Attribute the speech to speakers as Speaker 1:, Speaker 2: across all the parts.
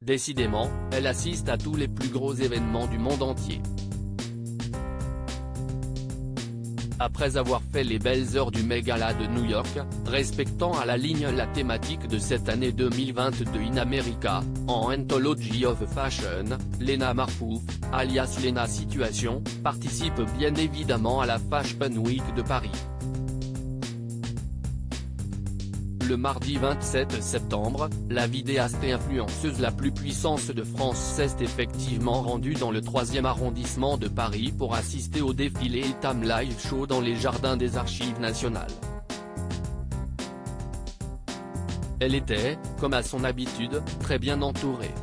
Speaker 1: Décidément, elle assiste à tous les plus gros événements du monde entier. Après avoir fait les belles heures du Met Gala de New York, respectant à la ligne la thématique de cette année 2022 in America, en Anthology of Fashion, Lena Marfouf, alias Lena Situation, participe bien évidemment à la Fashion Week de Paris. Le mardi 27 septembre, la vidéaste et influenceuse la plus puissante de France s'est effectivement rendue dans le 3e arrondissement de Paris pour assister au défilé Etam Live Show dans les jardins des Archives nationales. Elle était, comme à son habitude, très bien entourée.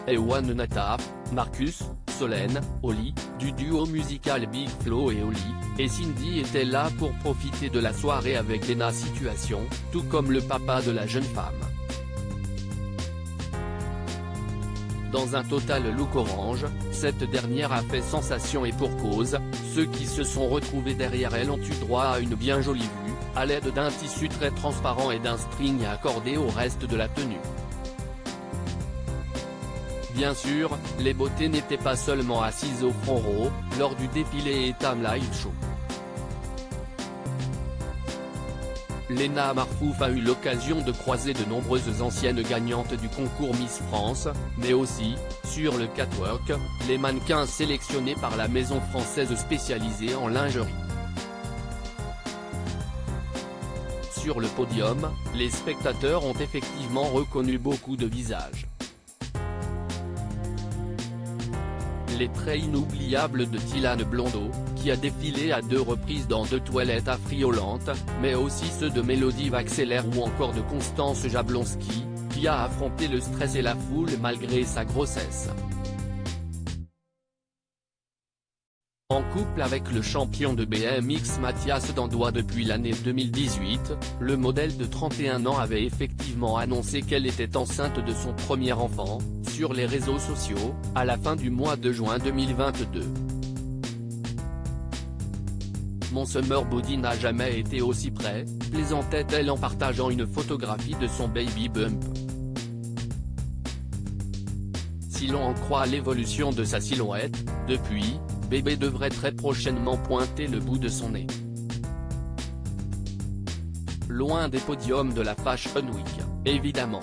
Speaker 1: Ewan Nataf, Marcus, Solène, Oli, du duo musical Big Flo et Oli, et Cindy étaient là pour profiter de la soirée avec Lena Situation, tout comme le papa de la jeune femme. Dans un total look orange, cette dernière a fait sensation et pour cause, ceux qui se sont retrouvés derrière elle ont eu droit à une bien jolie vue, à l'aide d'un tissu très transparent et d'un string accordé au reste de la tenue. Bien sûr, les beautés n'étaient pas seulement assises au front row, lors du défilé Etam Live Show. Lena Marfouf a eu l'occasion de croiser de nombreuses anciennes gagnantes du concours Miss France, mais aussi, sur le catwalk, les mannequins sélectionnés par la maison française spécialisée en lingerie. Sur le podium, les spectateurs ont effectivement reconnu beaucoup de visages. Les traits inoubliables de Dylan Blondeau, qui a défilé à 2 reprises dans 2 toilettes affriolantes, mais aussi ceux de Mélodie Vaxelaire ou encore de Constance Jablonski, qui a affronté le stress et la foule malgré sa grossesse. En couple avec le champion de BMX Mathias Dandois depuis l'année 2018, le modèle de 31 ans avait effectivement annoncé qu'elle était enceinte de son premier enfant, sur les réseaux sociaux, à la fin du mois de juin 2022. Mon summer body n'a jamais été aussi prêt, plaisantait-elle en partageant une photographie de son baby bump. Si l'on en croit l'évolution de sa silhouette, depuis, bébé devrait très prochainement pointer le bout de son nez. Loin des podiums de la Fashion Week, évidemment.